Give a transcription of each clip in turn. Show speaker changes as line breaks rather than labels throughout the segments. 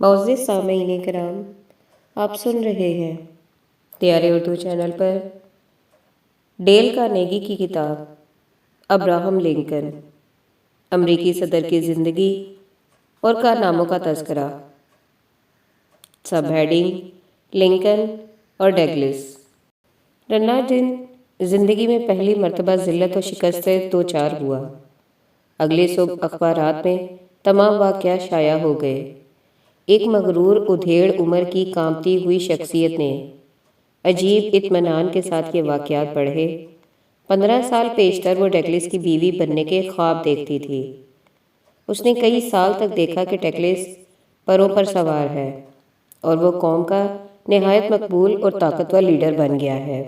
معزز سامعین کرام، آپ سن رہے ہیں پیارے اردو چینل پر ڈیل کارنیگی کی کتاب ابراہم لنکن، امریکی صدر کی زندگی اور کارناموں کا تذکرہ۔ سب ہیڈنگ لنکن اور ڈگلس۔ رنالڈ دن زندگی میں پہلی مرتبہ ذلت و شکست سے دوچار ہوا۔ اگلی صبح اخبارات میں تمام واقعات شائع ہو گئے۔ ایک مغرور ادھیڑ عمر کی کانپتی ہوئی شخصیت نے عجیب اطمینان کے ساتھ یہ واقعات پڑھے۔ 15 سال پیشتر وہ ڈگلس کی بیوی بننے کے خواب دیکھتی تھی۔ اس نے کئی سال تک دیکھا کہ ڈگلس پروں پر سوار ہے اور وہ قوم کا نہایت مقبول اور طاقتور لیڈر بن گیا ہے،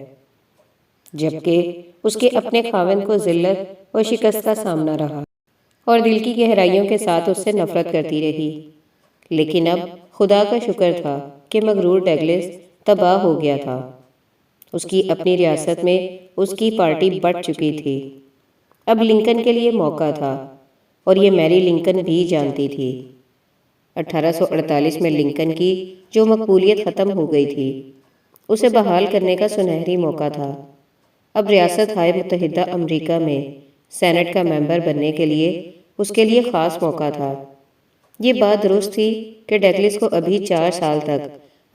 جبکہ اس کے اپنے خاوند کو ذلت و شکست کا سامنا رہا اور دل کی گہرائیوں کے ساتھ اس سے نفرت کرتی رہی۔ لیکن اب خدا کا شکر تھا کہ مغرور ڈگلس تباہ ہو گیا تھا۔ اس کی اپنی ریاست میں اس کی پارٹی بٹ چکی تھی۔ اب لنکن کے لیے موقع تھا اور یہ میری لنکن بھی جانتی تھی۔ 1848 میں لنکن کی جو مقبولیت ختم ہو گئی تھی، اسے بحال کرنے کا سنہری موقع تھا۔ اب ریاست ہائے متحدہ امریکہ میں سینٹ کا ممبر بننے کے لیے اس کے لیے خاص موقع تھا۔ یہ بات درست تھی کہ ڈگلس کو ابھی 4 سال تک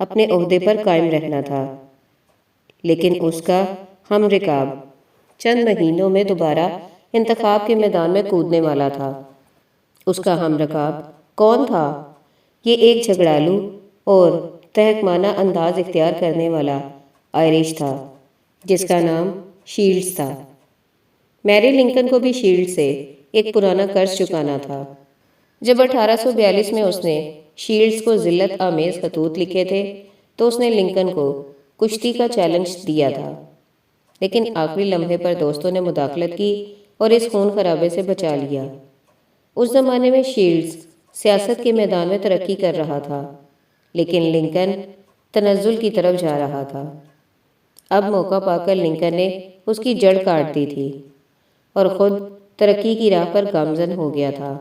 اپنے عہدے پر قائم رہنا تھا، لیکن اس کا ہم رکاب چند مہینوں میں دوبارہ انتخاب کے میدان میں کودنے والا تھا۔ اس کا ہم رکاب کون تھا؟ یہ ایک جھگڑالو اور تحقمانہ انداز اختیار کرنے والا آئرش تھا جس کا نام شیلڈز تھا۔ میری لنکن کو بھی شیلڈ سے ایک پرانا قرض چکانا تھا۔ جب 1842 میں اس نے شیلڈز کو ذلت آمیز خطوط لکھے تھے تو اس نے لنکن کو کشتی کا چیلنج دیا تھا، لیکن آخری لمحے پر دوستوں نے مداخلت کی اور اس خون خرابے سے بچا لیا۔ اس زمانے میں شیلڈز سیاست کے میدان میں ترقی کر رہا تھا، لیکن لنکن تنزل کی طرف جا رہا تھا۔ اب موقع پا کر لنکن نے اس کی جڑ کاٹ دی تھی اور خود ترقی کی راہ پر گامزن ہو گیا تھا۔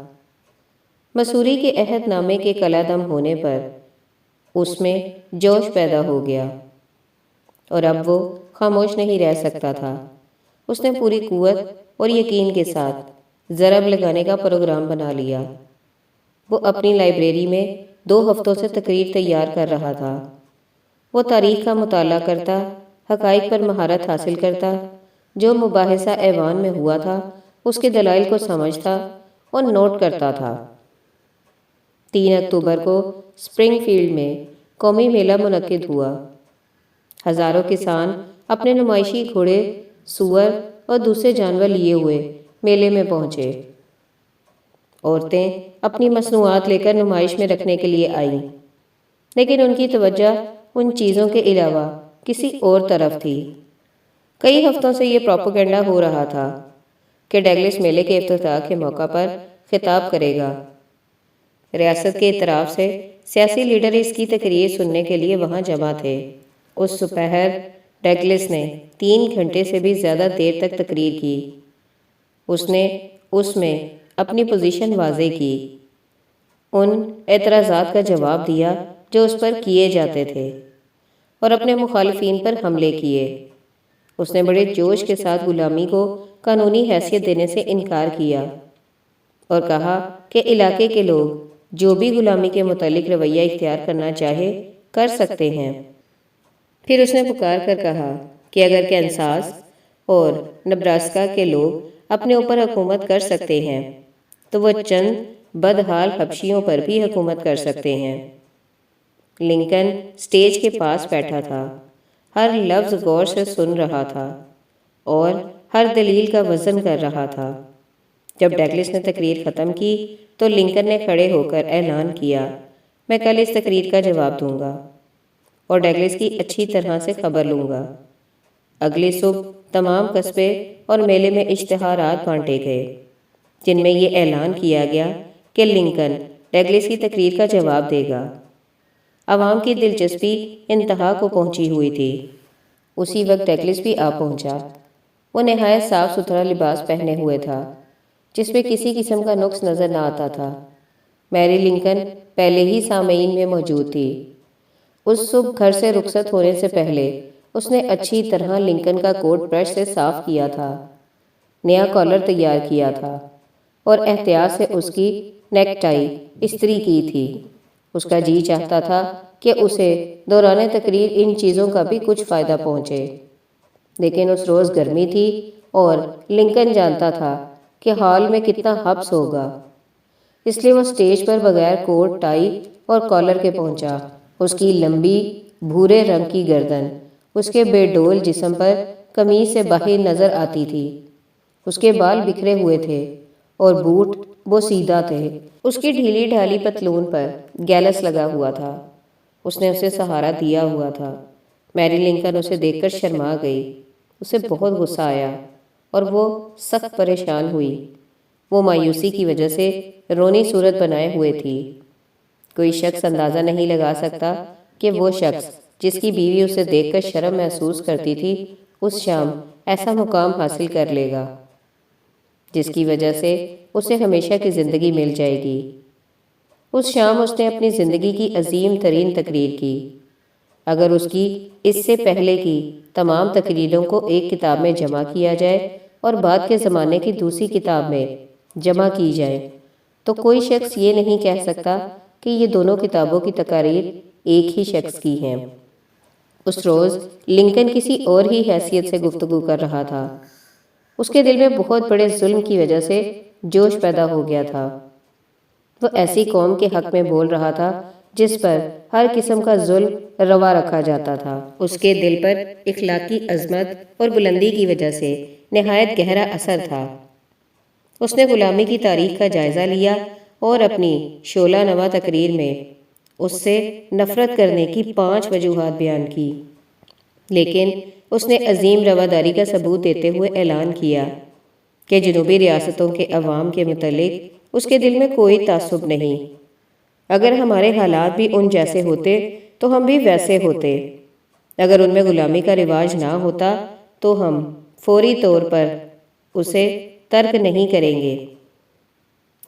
مسوری کے عہد نامے کے کلادم ہونے پر اس میں جوش پیدا ہو گیا اور اب وہ خاموش نہیں رہ سکتا تھا۔ اس نے پوری قوت اور یقین کے ساتھ ضرب لگانے کا پروگرام بنا لیا۔ وہ اپنی لائبریری میں 2 ہفتوں سے تقریر تیار کر رہا تھا۔ وہ تاریخ کا مطالعہ کرتا، حقائق پر مہارت حاصل کرتا، جو مباحثہ ایوان میں ہوا تھا اس کے دلائل کو سمجھتا اور نوٹ کرتا تھا۔ 3 اکتوبر کو سپرنگ فیلڈ میں قومی میلہ منعقد ہوا۔ ہزاروں کسان اپنے نمائشی گھوڑے، سور اور دوسرے جانور لیے ہوئے میلے میں پہنچے۔ عورتیں اپنی مصنوعات لے کر نمائش میں رکھنے کے لیے آئیں، لیکن ان کی توجہ ان چیزوں کے علاوہ کسی اور طرف تھی۔ کئی ہفتوں سے یہ پروپیگنڈا ہو رہا تھا کہ ڈگلس میلے کے افتتاح کے موقع پر خطاب کرے گا۔ ریاست کے اطراف سے سیاسی لیڈر اس کی تقریر سننے کے لیے وہاں جمع تھے۔ اس دوپہر ڈگلس نے 3 گھنٹے سے بھی زیادہ دیر تک تقریر کی۔ اس نے اس میں اپنی پوزیشن واضح کی، ان اعتراضات کا جواب دیا جو اس پر کیے جاتے تھے اور اپنے مخالفین پر حملے کیے۔ اس نے بڑے جوش کے ساتھ غلامی کو قانونی حیثیت دینے سے انکار کیا اور کہا کہ علاقے کے لوگ جو بھی غلامی کے متعلق رویہ اختیار کرنا چاہے کر سکتے ہیں۔ پھر اس نے پکار کر کہا کہ اگر کینساس اور نبراسکا کے لوگ اپنے اوپر حکومت کر سکتے ہیں تو وہ چند بدحال حبشیوں پر بھی حکومت کر سکتے ہیں۔ لنکن سٹیج کے پاس بیٹھا تھا، ہر لفظ غور سے سن رہا تھا اور ہر دلیل کا وزن کر رہا تھا۔ جب ڈگلس نے تقریر ختم کی تو لنکن نے کھڑے ہو کر اعلان کیا، میں کل اس تقریر کا جواب دوں گا اور ڈگلس کی اچھی طرح سے خبر لوں گا۔ اگلی صبح تمام قصبے اور میلے میں اشتہارات بانٹے گئے جن میں یہ اعلان کیا گیا کہ لنکن ڈگلس کی تقریر کا جواب دے گا۔ عوام کی دلچسپی انتہا کو پہنچی ہوئی تھی۔ اسی وقت ڈگلس بھی آ پہنچا۔ وہ نہایت صاف ستھرا لباس پہنے ہوئے تھا جس میں کسی قسم کا نقص نظر نہ آتا تھا۔ میری لنکن پہلے ہی سامعین میں موجود تھی۔ اس صبح گھر سے رخصت ہونے سے پہلے اس نے اچھی طرح لنکن کا کوٹ برش سے صاف کیا تھا، نیا کالر تیار کیا تھا اور احتیاط سے اس کی نیک ٹائی استری کی تھی۔ اس کا جی چاہتا تھا کہ اسے دوران تقریر ان چیزوں کا بھی کچھ فائدہ پہنچے، لیکن اس روز گرمی تھی اور لنکن جانتا تھا کہ ہال میں کتنا حبس ہوگا، اس لیے وہ سٹیج پر بغیر کوٹ ٹائی اور کالر کے پہنچا۔ اس کی لمبی بھورے رنگ کی گردن اس کے بے ڈول جسم پر قمیص سے باہر نظر آتی تھی۔ اس کے بال بکھرے ہوئے تھے اور بوٹ بوسیدہ تھے۔ اس کی ڈھیلی ڈھالی پتلون پر گیلس لگا ہوا تھا۔ اس نے اسے سہارا دیا ہوا تھا۔ میری لنکن اسے دیکھ کر شرما گئی۔ اسے بہت غصہ آیا اور وہ سخت پریشان ہوئی۔ وہ مایوسی کی وجہ سے رونی صورت بنائے ہوئے تھی۔ کوئی شخص اندازہ نہیں لگا سکتا کہ وہ شخص جس کی بیوی اسے دیکھ کر شرم محسوس کرتی تھی اس شام ایسا مقام حاصل کر لے گا جس کی وجہ سے اسے ہمیشہ کی زندگی مل جائے گی۔ اس شام اس نے اپنی زندگی کی عظیم ترین تقریر کی۔ اگر اس کی اس سے پہلے کی تمام تقریروں کو ایک کتاب میں جمع کیا جائے اور بعد کے زمانے کی دوسری کتاب میں جمع کی جائے تو کوئی شخص یہ نہیں کہہ سکتا کہ یہ دونوں کتابوں کی تقاریر ایک ہی شخص کی ہیں۔ اس روز لنکن کسی اور ہی حیثیت سے گفتگو کر رہا تھا۔ اس کے دل میں بہت بڑے ظلم کی وجہ سے جوش پیدا ہو گیا تھا۔ وہ ایسی قوم کے حق میں بول رہا تھا جس پر ہر قسم کا ظلم روا رکھا جاتا تھا۔ اس کے دل پر اخلاقی عظمت اور بلندی کی وجہ سے نہایت گہرا اثر تھا۔ اس نے غلامی کی تاریخ کا جائزہ لیا اور اپنی شعلہ نما تقریر میں اس سے نفرت کرنے کی 5 وجوہات بیان کی، لیکن اس نے عظیم رواداری کا ثبوت دیتے ہوئے اعلان کیا کہ جنوبی ریاستوں کے عوام کے متعلق اس کے دل میں کوئی تعصب نہیں۔ اگر ہمارے حالات بھی ان جیسے ہوتے تو ہم بھی ویسے ہوتے۔ اگر ان میں غلامی کا رواج نہ ہوتا تو ہم فوری طور پر اسے ترک نہیں کریں گے۔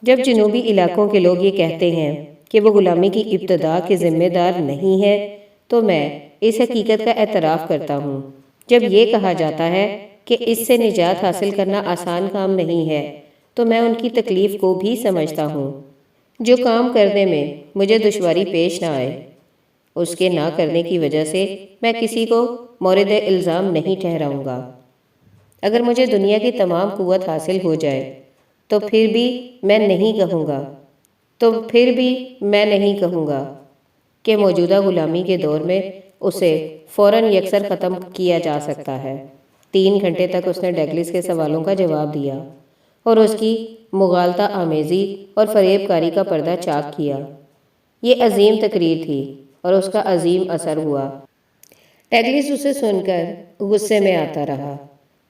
جب جنوبی علاقوں کے لوگ یہ کہتے ہیں کہ وہ غلامی کی ابتدا کے ذمہ دار نہیں ہے تو میں اس حقیقت کا اعتراف کرتا ہوں۔ جب یہ کہا جاتا ہے کہ اس سے نجات حاصل کرنا آسان کام نہیں ہے تو میں ان کی تکلیف کو بھی سمجھتا ہوں۔ جو کام کرنے میں مجھے دشواری پیش نہ آئے اس کے نہ کرنے کی وجہ سے میں کسی کو مورد الزام نہیں ٹھہراؤں گا۔ اگر مجھے دنیا کی تمام قوت حاصل ہو جائے تو پھر بھی میں نہیں کہوں گا کہ موجودہ غلامی کے دور میں اسے فوراً یکسر ختم کیا جا سکتا ہے۔ 3 گھنٹے تک اس نے ڈگلس کے سوالوں کا جواب دیا اور اس کی مغالطہ آمیزی اور فریب کاری کا پردہ چاک کیا۔ یہ عظیم تقریر تھی اور اس کا عظیم اثر ہوا۔ ڈگلس اسے سن کر غصے میں آتا رہا۔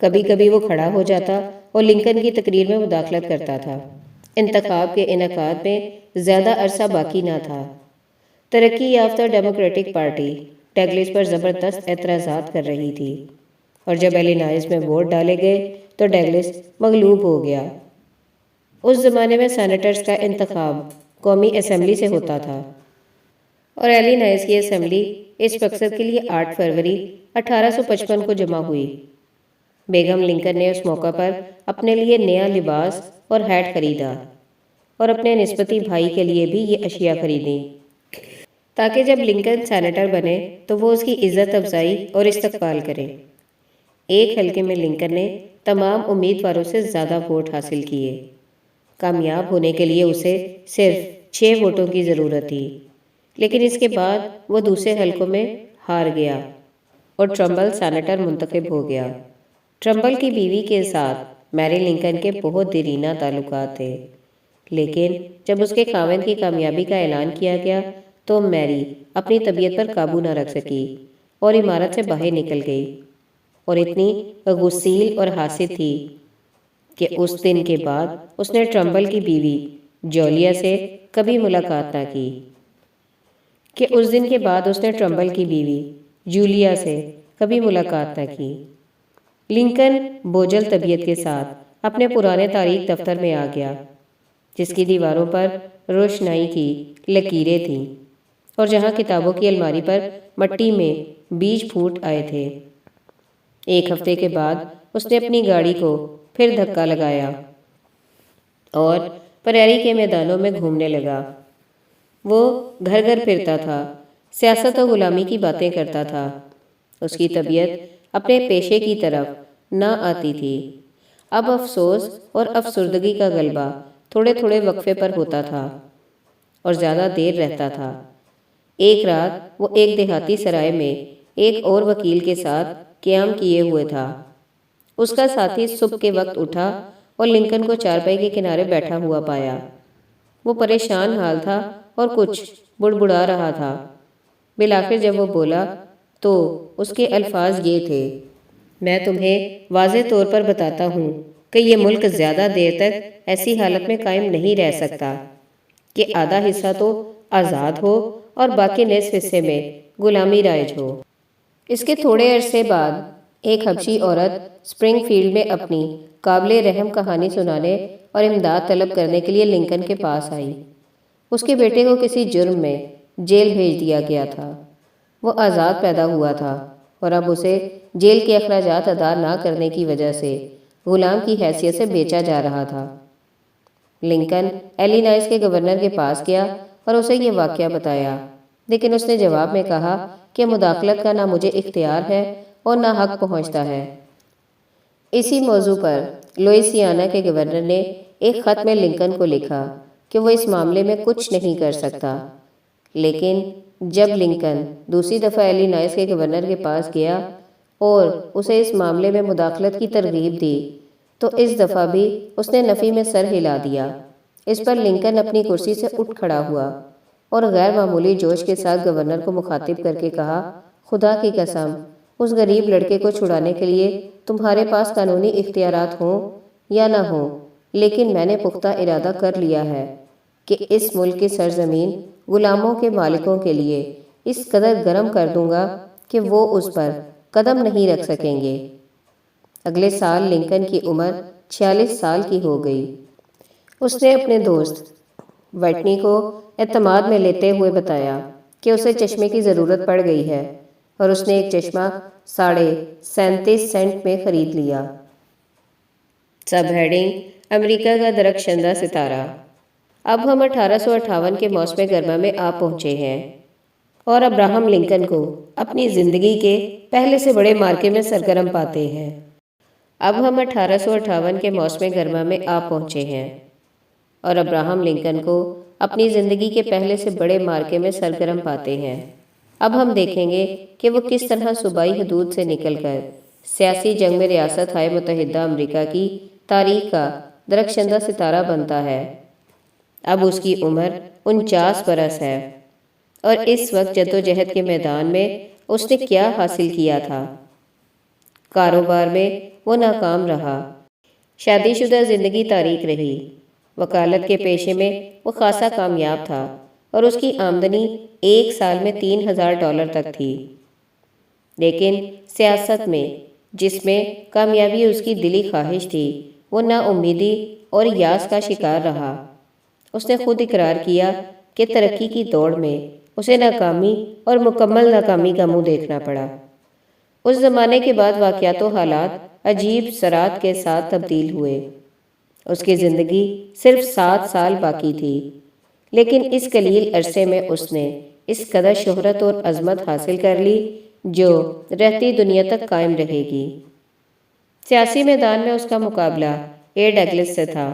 کبھی کبھی وہ کھڑا ہو جاتا اور لنکن کی تقریر میں مداخلت کرتا تھا۔ انتخاب کے انعقاد میں زیادہ عرصہ باقی نہ تھا۔ ترقی یافتہ ڈیموکریٹک پارٹی ڈگلس پر زبردست اعتراضات کر رہی تھی اور جب ایلینائز میں ووٹ ڈالے گئے تو ڈگلس مغلوب ہو گیا۔ اس زمانے میں سینیٹرز کا انتخاب قومی اسمبلی سے ہوتا تھا اور ایلینائز کی اسمبلی اس مقصد کے لیے 8 فروری 1855 کو جمع ہوئی۔ بیگم لنکن نے اس موقع پر اپنے لیے نیا لباس اور ہیٹ خریدا اور اپنے نسبتی بھائی کے لیے بھی یہ اشیاء خریدیں تاکہ جب لنکن سینیٹر بنے تو وہ اس کی عزت افزائی اور استقبال کرے۔ ایک حلقے میں لنکن نے تمام امیدواروں سے زیادہ ووٹ حاصل کیے۔ کامیاب ہونے کے لیے اسے صرف 6 ووٹوں کی ضرورت تھی، لیکن اس کے بعد وہ دوسرے حلقوں میں ہار گیا اور ٹرمبل سینیٹر منتخب ہو گیا۔ ٹرمبل کی بیوی کے ساتھ میری لنکن کے بہت دیرینہ تعلقات تھے، لیکن جب اس کے خاوند کی کامیابی کا اعلان کیا گیا تو میری اپنی طبیعت پر قابو نہ رکھ سکی اور عمارت سے باہر نکل گئی اور اتنی غسیل اور حاسد تھی کہ اس دن کے بعد اس نے ٹرمبل کی بیوی جولیا سے کبھی ملاقات نہ کی۔ لنکن بوجھل طبیعت کے ساتھ اپنے پرانے تاریخ دفتر میں آ گیا جس کی دیواروں پر روشنائی کی لکیریں تھیں، اور جہاں کتابوں کی الماری پر مٹی میں بیج پھوٹ آئے تھے۔ ایک ہفتے کے بعد اس نے اپنی گاڑی کو پھر دھکا لگایا اور پریری کے میدانوں میں گھومنے لگا۔ وہ گھر گھر پھرتا تھا، سیاست و غلامی کی باتیں کرتا تھا۔ اس کی طبیعت اپنے پیشے کی طرف نہ آتی تھی۔ اب افسوس اور افسردگی کا غلبہ تھوڑے تھوڑے وقفے پر ہوتا تھا اور زیادہ دیر رہتا تھا۔ ایک رات وہ ایک دیہاتی سرائے میں ایک اور وکیل کے ساتھ قیام کیے ہوئے تھا۔ اس کا ساتھی صبح کے وقت اٹھا اور لنکن کو چارپائی کے کنارے بیٹھا ہوا پایا۔ وہ پریشان حال تھا اور کچھ بڑبڑا رہا تھا۔ بالآخر جب وہ بولا تو اس کے الفاظ یہ تھے: میں تمہیں واضح طور پر بتاتا ہوں کہ یہ ملک زیادہ دیر تک ایسی حالت میں قائم نہیں رہ سکتا کہ آدھا حصہ تو آزاد ہو اور باقی نصف حصے میں غلامی رائج ہو۔ اس کے تھوڑے عرصے بعد ایک حبشی عورت سپرنگ فیلڈ میں اپنی قابل رحم کہانی سنانے اور امداد طلب کرنے کے لیے لنکن کے پاس آئی۔ اس کے بیٹے کو کسی جرم میں جیل بھیج دیا گیا تھا۔ وہ آزاد پیدا ہوا تھا اور اب اسے جیل کے اخراجات ادا نہ کرنے کی وجہ سے غلام کی حیثیت سے بیچا جا رہا تھا۔ لنکن ایلینائس کے گورنر کے پاس گیا اور اسے یہ واقعہ بتایا، لیکن اس نے جواب میں کہا کہ مداخلت کا نہ مجھے اختیار ہے اور نہ حق پہنچتا ہے۔ اسی موضوع پر لوئیسیانا کے گورنر نے ایک خط میں لنکن کو لکھا کہ وہ اس معاملے میں کچھ نہیں کر سکتا، لیکن جب لنکن دوسری دفعہ ایلینائس کے گورنر کے پاس گیا اور اسے اس معاملے میں مداخلت کی ترغیب دی تو اس دفعہ بھی اس نے نفی میں سر ہلا دیا۔ اس پر لنکن اپنی کرسی سے اٹھ کھڑا ہوا اور غیر معمولی جوش کے ساتھ گورنر کو مخاطب کر کے کہا: خدا کی قسم، اس غریب لڑکے کو چھڑانے کے لیے تمہارے پاس قانونی اختیارات ہوں یا نہ ہوں، لیکن میں نے پختہ ارادہ کر لیا ہے کہ اس ملک کی سرزمین غلاموں کے مالکوں کے لیے اس قدر گرم کر دوں گا کہ وہ اس پر قدم نہیں رکھ سکیں گے۔ اگلے سال لنکن کی عمر 46 سال کی ہو گئی۔ اس نے اپنے دوست وائٹنی کو اعتماد میں لیتے ہوئے بتایا کہ اسے چشمے کی ضرورت پڑ گئی ہے، اور اس نے ایک چشمہ 37.5 سینٹ میں خرید لیا۔ سب ہیڈنگ: امریکہ کا درخشندہ ستارہ۔ اب ہم 1858 کے موسم گرما میں آ پہنچے ہیں اور ابراہم لنکن کو اپنی زندگی کے پہلے سے بڑے مارکے میں سرگرم پاتے ہیں۔ اب ہم 1858 کے موسم گرما میں آ پہنچے ہیں اور ابراہم لنکن کو اپنی زندگی کے پہلے سے بڑے مارکے میں سرگرم پاتے ہیں۔ اب ہم دیکھیں گے کہ وہ کس طرح صوبائی حدود سے نکل کر سیاسی جنگ میں ریاست ہائے متحدہ امریکہ کی تاریخ کا درخشندہ ستارہ بنتا ہے۔ اب اس کی عمر 49 برس ہے اور اس وقت جدوجہد کے میدان میں اس نے کیا حاصل کیا تھا؟ کاروبار میں وہ ناکام رہا، شادی شدہ زندگی تاریک رہی، وکالت کے پیشے میں وہ خاصا کامیاب تھا اور اس کی آمدنی ایک سال میں $3000 تک تھی۔ لیکن سیاست میں، جس میں کامیابی اس کی دلی خواہش تھی، وہ نا امیدی اور یاس کا شکار رہا۔ اس نے خود اقرار کیا کہ ترقی کی دوڑ میں اسے ناکامی اور مکمل ناکامی کا منہ دیکھنا پڑا۔ اس زمانے کے بعد واقعات و حالات عجیب سرعت کے ساتھ تبدیل ہوئے۔ اس کی زندگی صرف 7 سال باقی تھی، لیکن اس قلیل عرصے میں اس نے اس قدر شہرت اور عظمت حاصل کر لی جو رہتی دنیا تک قائم رہے گی۔ سیاسی میدان میں اس کا مقابلہ اے ڈگلس سے تھا،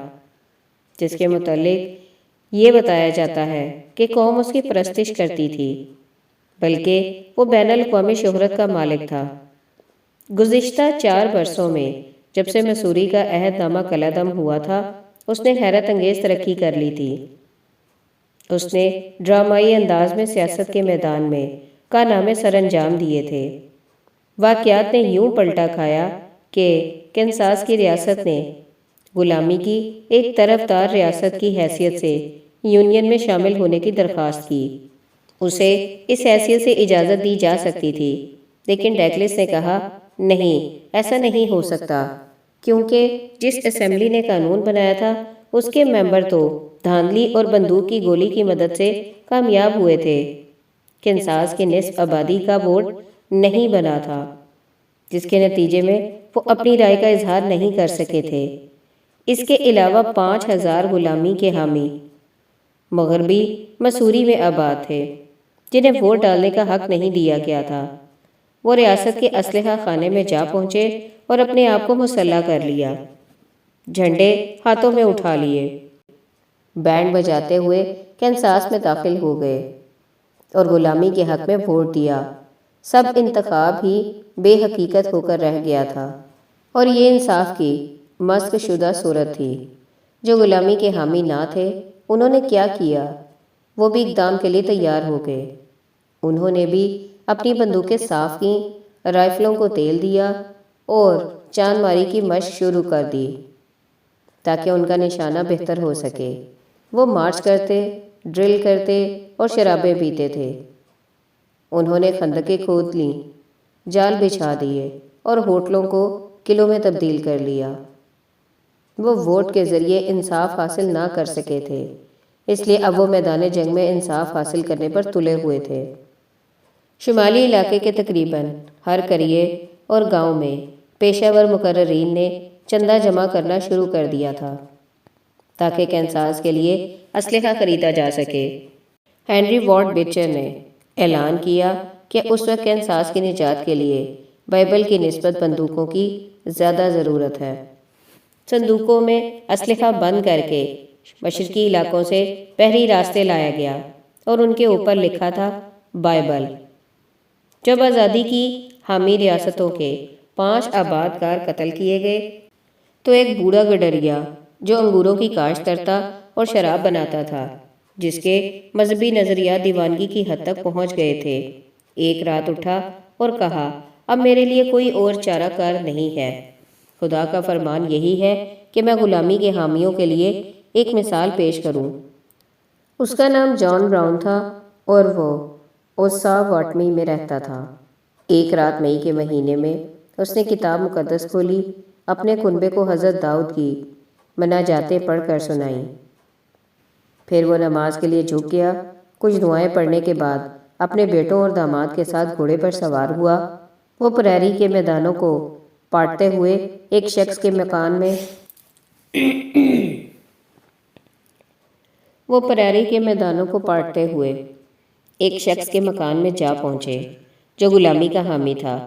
جس کے متعلق یہ بتایا جاتا ہے کہ قوم اس کی پرستش کرتی تھی، بلکہ وہ بین الاقوامی شہرت کا مالک تھا۔ گزشتہ 4 برسوں میں جب سے مسوری کا عہد نامہ کالعدم ہوا تھا، اس نے حیرت انگیز ترقی کر لی تھی۔ اس نے ڈرامائی انداز میں سیاست کے میدان میں کارنامے سر انجام دیے تھے۔ واقعات نے یوں پلٹا کھایا کہ کنساس کی ریاست نے غلامی کی ایک طرفدار ریاست کی حیثیت سے یونین میں شامل ہونے کی درخواست کی۔ اسے اس حیثیت سے اجازت دی جا سکتی تھی، لیکن ڈگلس نے کہا نہیں، ایسا نہیں ہو سکتا، کیونکہ جس اسمبلی نے قانون بنایا تھا اس کے ممبر تو دھاندلی اور بندوق کی گولی کی مدد سے کامیاب ہوئے تھے۔ کینساس کی نصف آبادی کا ووٹ نہیں بنا تھا، جس کے نتیجے میں وہ اپنی رائے کا اظہار نہیں کر سکے تھے۔ اس کے علاوہ 5,000 غلامی کے حامی مغربی مسوری میں آباد تھے، جنہیں ووٹ ڈالنے کا حق نہیں دیا گیا تھا۔ وہ ریاست کے اسلحہ خانے میں جا پہنچے اور اپنے آپ کو مسلح کر لیا، جھنڈے ہاتھوں میں اٹھا لیے، بینڈ بجاتے ہوئے کینساس میں داخل ہو گئے اور غلامی کے حق میں ووٹ دیا۔ سب انتخاب ہی بے حقیقت ہو کر رہ گیا تھا، اور یہ انصاف کی مسخ شدہ صورت تھی۔ جو غلامی کے حامی نہ تھے، انہوں نے کیا کیا؟ وہ بھی اقدام کے لیے تیار ہو گئے۔ انہوں نے بھی اپنی بندوقیں صاف کیں، رائفلوں کو تیل دیا اور چاند ماری کی مشق شروع کر دی تاکہ ان کا نشانہ بہتر ہو سکے۔ وہ مارچ کرتے، ڈرل کرتے اور شرابیں پیتے تھے۔ انہوں نے خندقیں کھود لیں، جال بچھا دیے اور ہوٹلوں کو قلعوں میں تبدیل کر لیا۔ وہ ووٹ کے ذریعے انصاف حاصل نہ کر سکے تھے، اس لیے اب وہ میدان جنگ میں انصاف حاصل کرنے پر تلے ہوئے تھے۔ شمالی علاقے کے تقریباً ہر قریے اور گاؤں میں پیشہ ور مقررین نے چندہ جمع کرنا شروع کر دیا تھا تاکہ کینساس کے لیے اسلحہ خریدا جا سکے۔ ہنری وارڈ بیچر نے اعلان کیا کہ اس وقت کینساس کی نجات کے لیے بائبل کی نسبت بندوقوں کی زیادہ ضرورت ہے۔ صندوقوں میں اسلحہ بند کر کے مشرقی علاقوں سے بحری راستے لایا گیا اور ان کے اوپر لکھا تھا بائبل۔ جب آزادی کی حامی ریاستوں کے 5 آباد کار قتل کیے گئے تو ایک بوڑھا گڈریا جو انگوروں کی کاشت کرتا اور شراب بناتا تھا، جس کے مذہبی نظریات دیوانگی کی حد تک پہنچ گئے تھے، ایک رات اٹھا اور کہا، اب میرے لیے کوئی اور چارہ کار نہیں ہے۔ خدا کا فرمان یہی ہے کہ میں غلامی کے حامیوں کے لیے ایک مثال پیش کروں۔ اس کا نام جان براؤن تھا اور وہ اوساواٹمی میں رہتا تھا۔ ایک رات مئی کے مہینے میں اس نے کتاب مقدس کھولی، اپنے کنبے کو حضرت داؤد کی مناجاتیں پڑھ کر سنائیں۔ پھر وہ نماز کے لیے جھک گیا۔ کچھ دعائیں پڑھنے کے بعد اپنے بیٹوں اور داماد کے ساتھ گھوڑے پر سوار ہوا۔ وہ پریری کے میدانوں کو پاٹتے ہوئے ایک شخص کے مکان میں جا پہنچے جو غلامی کا حامی تھا۔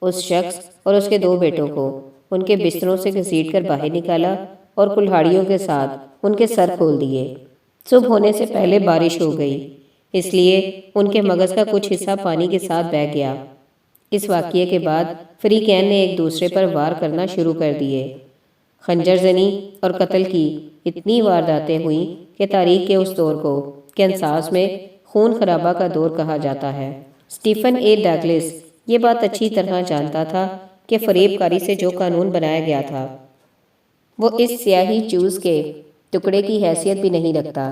اس شخص اور اس کے 2 بیٹوں کو ان کے بستروں سے گھسیٹ کر باہر نکالا اور کلہاڑیوں کے ساتھ ان کے سر کھول دیے۔ صبح ہونے سے پہلے بارش ہو گئی، اس لیے ان کے مغز کا کچھ حصہ پانی کے ساتھ بہہ گیا۔ اس واقعے کے بعد فریقین نے ایک دوسرے پر وار کرنا شروع کر دیے۔ خنجر زنی اور قتل کی اتنی وارداتیں ہوئیں کہ تاریخ کے اس دور کو کینساس میں خون خرابہ کا دور کہا جاتا ہے۔ اسٹیفن اے ڈگلس یہ بات اچھی طرح جانتا تھا کہ فریب کاری سے جو قانون بنایا گیا تھا وہ اس سیاہی چوز کے ٹکڑے کی حیثیت بھی نہیں رکھتا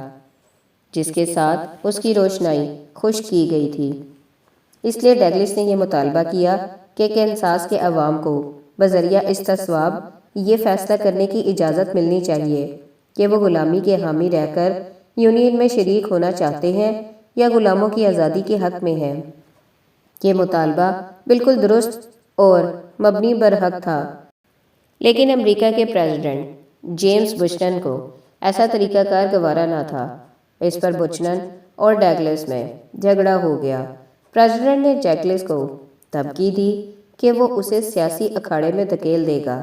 جس کے ساتھ اس کی روشنائی خشک کی گئی تھی۔ اس لیے ڈگلس نے یہ مطالبہ کیا کہ کینساس کے عوام کو بذریعہ استصواب یہ فیصلہ کرنے کی اجازت ملنی چاہیے کہ وہ غلامی کے حامی رہ کر یونین میں شریک ہونا چاہتے ہیں یا غلاموں کی آزادی کے حق میں ہیں۔ یہ مطالبہ بالکل درست اور مبنی برحق تھا، لیکن امریکہ کے پریزیڈنٹ جیمز بچنن کو ایسا طریقہ کار گوارا نہ تھا۔ اس پر بچنن اور ڈگلس میں جھگڑا ہو گیا۔ پریزیڈنٹ نے ڈگلس کو دھمکی دی کہ وہ اسے سیاسی اکھاڑے میں دھکیل دے گا،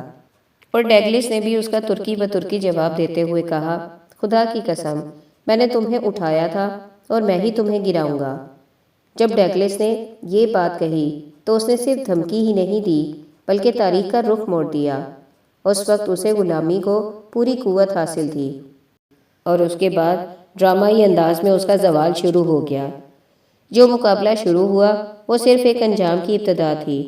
اور ڈگلس نے بھی اس کا ترکی بترکی جواب دیتے ہوئے کہا، خدا کی قسم، میں نے تمہیں اٹھایا تھا اور میں ہی تمہیں گراؤں گا۔ جب ڈگلس نے یہ بات کہی تو اس نے صرف دھمکی ہی نہیں دی بلکہ تاریخ کا رخ موڑ دیا۔ اس وقت اسے غلامی کو پوری قوت حاصل تھی اور اس کے بعد ڈرامائی انداز میں اس کا زوال شروع ہو گیا۔ جو مقابلہ شروع ہوا وہ صرف ایک انجام کی ابتدا تھی۔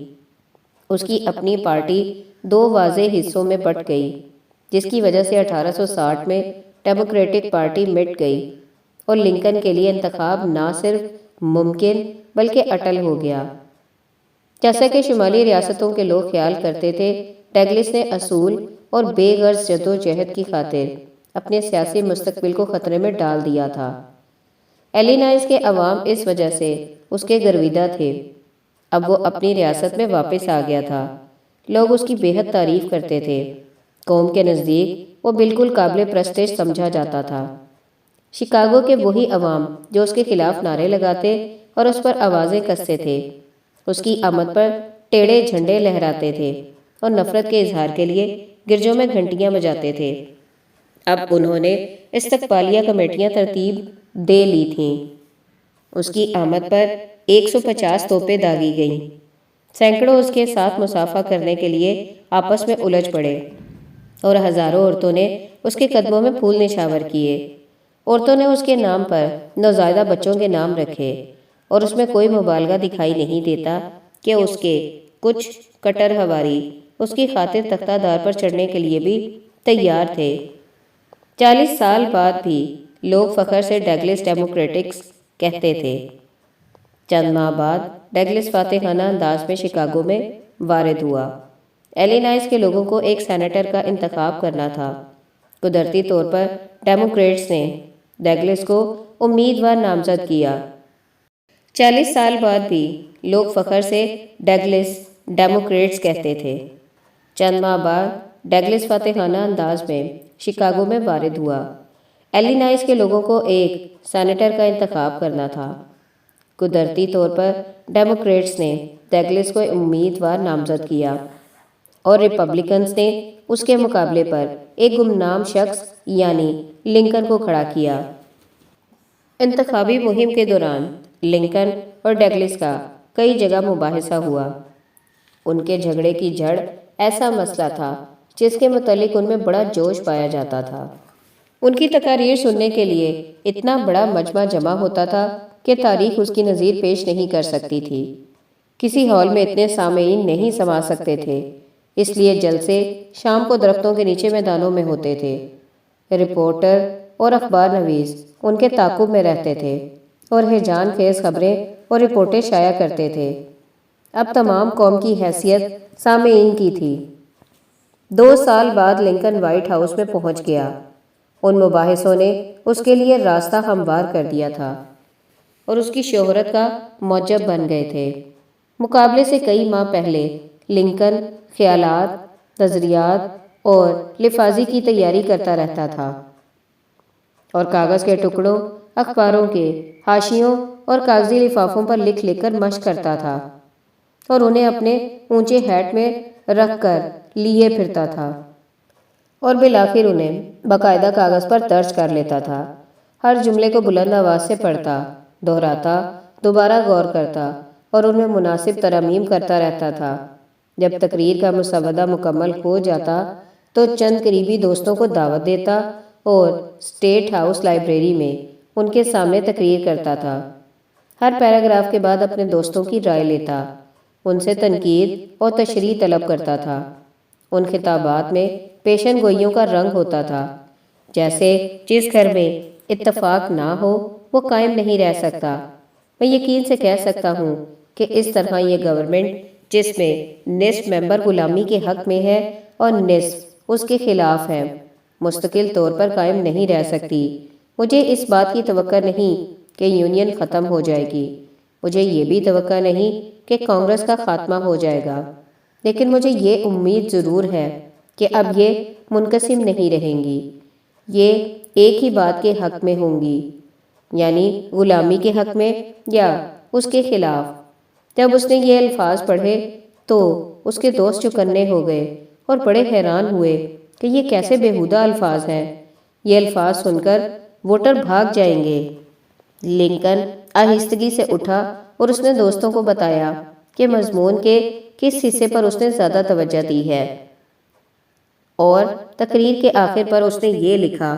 اس کی اپنی پارٹی 2 واضح حصوں میں بٹ گئی، جس کی وجہ سے 1860 میں ڈیموکریٹک پارٹی مٹ گئی اور لنکن کے لیے انتخاب نہ صرف ممکن بلکہ اٹل ہو گیا۔ جیسا کہ شمالی ریاستوں کے لوگ خیال کرتے تھے، ڈگلس نے اصول اور بے غرض جدوجہد کی خاطر اپنے سیاسی مستقبل کو خطرے میں ڈال دیا تھا۔ ایلینائز کے عوام اس وجہ سے اس کے گرویدہ تھے۔ اب وہ اپنی ریاست میں واپس آ گیا تھا۔ لوگ اس کی بے حد تعریف کرتے تھے۔ قوم کے نزدیک وہ بالکل قابل پرستش سمجھا جاتا تھا۔ شکاگو کے وہی عوام جو اس کے خلاف نعرے لگاتے اور اس پر آوازیں کستے تھے، اس کی آمد پر ٹیڑے جھنڈے لہراتے تھے اور نفرت کے اظہار کے لیے گرجوں میں گھنٹیاں بجاتے تھے۔ اب انہوں نے استقبالیہ کمیٹیاں ترتیب دے لی تھیں۔ اس کی آمد پر 150 توپیں داغی گئیں۔ سینکڑوں اس کے ساتھ مصافحہ کرنے کے لیے آپس میں الجھ پڑے اور ہزاروں عورتوں نے اس کے قدموں میں پھول نشاور کیے۔ عورتوں نے اس کے نام پر نوزائیدہ بچوں کے نام رکھے اور اس میں کوئی مبالغہ دکھائی نہیں دیتا کہ اس کے کچھ کٹر ہواری اس کی خاطر تختہ دار پر چڑھنے کے لیے بھی تیار تھے۔ 40 سال بعد بھی لوگ فخر سے ڈگلس ڈیموکریٹکس کہتے تھے۔ چند ماہ بعد ڈگلس فاتحانہ انداز میں شکاگو میں وارد ہوا۔ ایلینائز کے لوگوں کو ایک سینیٹر کا انتخاب کرنا تھا۔ قدرتی طور پر ڈیموکریٹس نے ڈگلس کو امیدوار نامزد کیا۔ 40 سال بعد بھی لوگ فخر سے ڈگلس ڈیموکریٹس کہتے تھے۔ چند ماہ بعد ڈگلس فاتحانہ انداز میں شکاگو میں وارد ہوا۔ ایلینائز کے لوگوں کو ایک سینیٹر کا انتخاب کرنا تھا۔ قدرتی طور پر ڈیموکریٹس نے ڈگلس کو امیدوار نامزد کیا اور ریپبلکنز نے اس کے مقابلے پر ایک گمنام شخص یعنی لنکن کو کھڑا کیا۔ انتخابی مہم کے دوران لنکن اور ڈگلس کا کئی جگہ مباحثہ ہوا۔ ان کے جھگڑے کی جڑ ایسا مسئلہ تھا جس کے متعلق ان میں بڑا جوش پایا جاتا تھا۔ ان کی تقاریر سننے کے لیے اتنا بڑا مجمع جمع ہوتا تھا کہ تاریخ اس کی نظیر پیش نہیں کر سکتی تھی۔ کسی ہال میں اتنے سامعین نہیں سما سکتے تھے، اس لیے جلسے شام کو درختوں کے نیچے میدانوں میں ہوتے تھے۔ رپورٹر اور اخبار نویس ان کے تعاقب میں رہتے تھے اور ہیجان خیز خبریں اور رپورٹیں شائع کرتے تھے۔ اب تمام قوم کی حیثیت سامعین کی تھی۔ 2 سال بعد لنکن وائٹ ہاؤس میں پہنچ گیا۔ ان مباحثوں نے اس کے لیے راستہ ہموار کر دیا تھا اور اس کی شہرت کا موجب بن گئے تھے۔ مقابلے سے کئی ماہ پہلے لنکن خیالات، نظریات اور لفاظی کی تیاری کرتا رہتا تھا اور کاغذ کے ٹکڑوں، اخباروں کے حاشیوں اور کاغذی لفافوں پر لکھ لکھ کر مشق کرتا تھا اور انہیں اپنے اونچے ہیٹ میں رکھ کر لیے پھرتا تھا اور بالآخر انہیں باقاعدہ کاغذ پر درج کر لیتا تھا۔ ہر جملے کو بلند آواز سے پڑھتا، دہراتا، دوبارہ غور کرتا اور ان میں مناسب ترامیم کرتا رہتا تھا۔ جب تقریر کا مسودہ مکمل ہو جاتا تو چند قریبی دوستوں کو دعوت دیتا اور اسٹیٹ ہاؤس لائبریری میں ان کے سامنے تقریر کرتا تھا۔ ہر پیراگراف کے بعد اپنے دوستوں کی رائے لیتا، ان سے تنقید اور تشریح طلب کرتا تھا۔ ان خطابات میں پیشن گوئیوں کا رنگ ہوتا تھا، جیسے جس گھر میں اتفاق نہ ہو وہ قائم نہیں رہ سکتا۔ میں یقین سے کہہ سکتا ہوں کہ اس طرح یہ گورنمنٹ جس میں نصف ممبر غلامی کے حق میں ہے اور نصف اس کے خلاف ہے، مستقل طور پر قائم نہیں رہ سکتی۔ مجھے اس بات کی توقع نہیں کہ یونین ختم ہو جائے گی، مجھے یہ بھی توقع نہیں کہ کانگریس کا خاتمہ ہو جائے گا، لیکن مجھے یہ امید ضرور ہے کہ اب یہ منقسم نہیں رہیں گی، یہ ایک ہی بات کے حق میں ہوں گی، یعنی غلامی کے حق میں یا اس کے خلاف۔ جب اس نے یہ الفاظ پڑھے تو اس کے دوست چوکنے ہو گئے اور بڑے حیران ہوئے کہ یہ کیسے بیہودہ الفاظ ہیں، یہ الفاظ سن کر ووٹر بھاگ جائیں گے۔ لنکن آہستگی سے اٹھا اور اس نے دوستوں کو بتایا کہ مضمون کے کس حصے پر اس نے زیادہ توجہ دی ہے، اور تقریر کے آخر پر اس نے یہ لکھا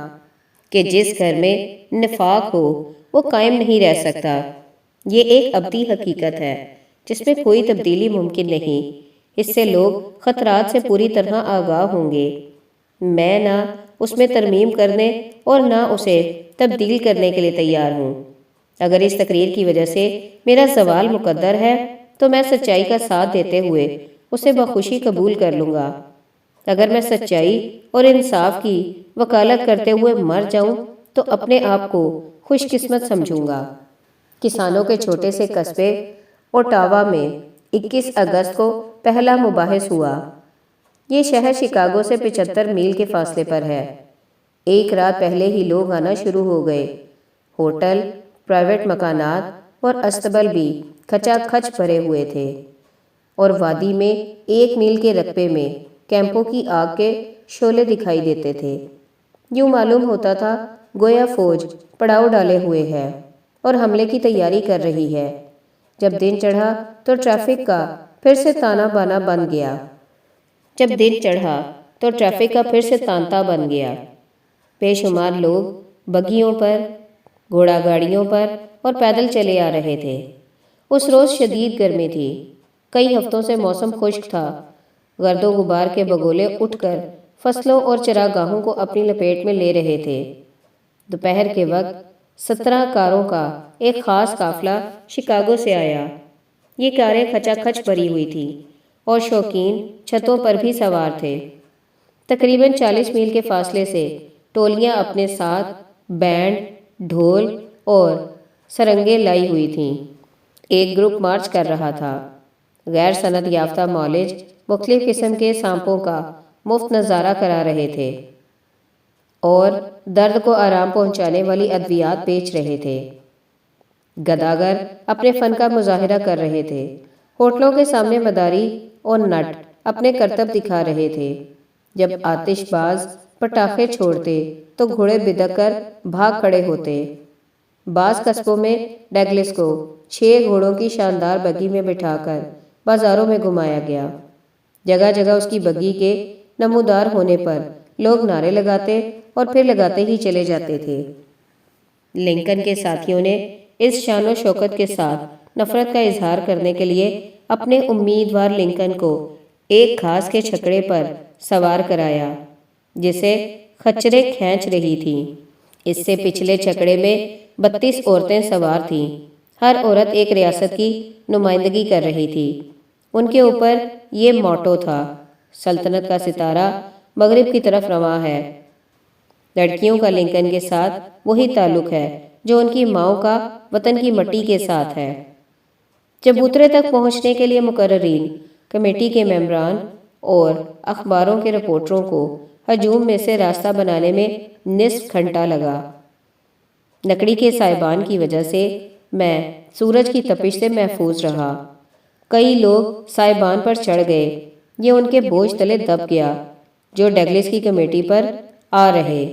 کہ جس گھر میں نفاق ہو وہ قائم نہیں رہ سکتا۔ یہ ایک ابدی حقیقت ہے جس میں کوئی تبدیلی ممکن نہیں، اس سے لوگ خطرات سے پوری طرح آگاہ ہوں گے۔ میں نہ اس میں ترمیم کرنے اور نہ اسے تبدیل کرنے کے لیے تیار ہوں۔ اگر اس تقریر کی وجہ سے میرا زوال مقدر ہے تو میں سچائی کا ساتھ دیتے ہوئے اسے بخوشی قبول کر لوں گا، اگر میں سچائی اور انصاف کی وکالت کرتے ہوئے مر جاؤں تو اپنے آپ کو خوش قسمت سمجھوں گا۔ کسانوں کے چھوٹے سے قصبے اوٹاوا میں 21 اگست کو پہلا مباحث ہوا۔ یہ شہر شکاگو سے 75 میل کے فاصلے پر ہے۔ ایک رات پہلے ہی لوگ آنا شروع ہو گئے۔ ہوٹل، پرائیویٹ مکانات اور استبل بھی کھچا کھچ بھرے ہوئے تھے، اور وادی میں 1 میل کے رقبے میں کیمپوں کی آگ کے شعلے دکھائی دیتے تھے۔ یوں معلوم ہوتا تھا گویا فوج پڑاؤ ڈالے ہوئے ہے اور حملے کی تیاری کر رہی ہے۔ جب دن چڑھا تو ٹریفک کا پھر سے تانا بانا بن گیا۔ تانتا بن گیا۔ بے شمار لوگ بگیوں پر، گھوڑا گاڑیوں پر اور پیدل چلے آ رہے تھے۔ اس روز شدید گرمی تھی۔ کئی ہفتوں سے موسم خشک تھا۔ گرد و غبار کے بگولے اٹھ کر فصلوں اور چراگاہوں کو اپنی لپیٹ میں لے رہے تھے۔ دوپہر کے وقت 17 کاروں کا ایک خاص قافلہ شکاگو سے آیا۔ یہ کاریں کھچا کھچ بھری ہوئی تھیں اور شوقین چھتوں پر بھی سوار تھے۔ تقریباً 40 میل کے فاصلے سے ٹولیاں اپنے ساتھ بینڈ، ڈھول اور سرنگیں لائی ہوئی تھیں۔ ایک گروپ مارچ کر رہا تھا۔ غیر سند یافتہ معالج مختلف قسم کے سانپوں کا مفت نظارہ کرا رہے تھے اور درد کو آرام پہنچانے والی ادویات بیچ رہے تھے۔ گداگر اپنے فن کا مظاہرہ کر رہے تھے۔ ہوٹلوں کے سامنے مداری اور نٹ اپنے کرتب دکھا رہے تھے۔ جب آتش باز پٹاخے چھوڑتے تو گھوڑے بدک کر بھاگ کھڑے ہوتے۔ بعض قصبوں میں ڈگلس کو 6 گھوڑوں کی شاندار بگی میں بٹھا کر بازاروں میں گھمایا گیا۔ جگہ جگہ اس کی بگی کے نمودار ہونے پر لوگ نعرے لگاتے اور پھر لگاتے ہی چلے جاتے تھے۔ لنکن کے ساتھیوں نے اس شان و شوکت کے ساتھ نفرت کا اظہار کرنے کے لیے اپنے امیدوار لنکن کو ایک گھاس کے چھکڑے پر سوار کرایا جسے خچریں کھینچ رہی تھیں۔ اس سے پچھلے چھکڑے میں 32 عورتیں سوار تھیں۔ ہر عورت ایک ریاست کی نمائندگی کر رہی تھی۔ ان کے اوپر یہ موٹو تھا، سلطنت کا ستارہ مغرب کی طرف رواں ہے۔ لڑکیوں کا لنکن کے ساتھ وہی تعلق ہے جو ان کی ماؤں کا وطن کی مٹی کے ساتھ ہے۔ چبوترے تک پہنچنے کے لیے مقررین، کمیٹی کے ممبران اور اخباروں کے رپورٹروں کو ہجوم میں سے راستہ بنانے میں نصف گھنٹہ لگا۔ لکڑی کے سائبان کی وجہ سے میں سورج کی تپش سے محفوظ رہا۔ کئی لوگ سائبان پر چڑھ گئے۔ یہ ان کے بوجھ تلے دب گیا جو ڈگلس کی کمیٹی پر آ رہے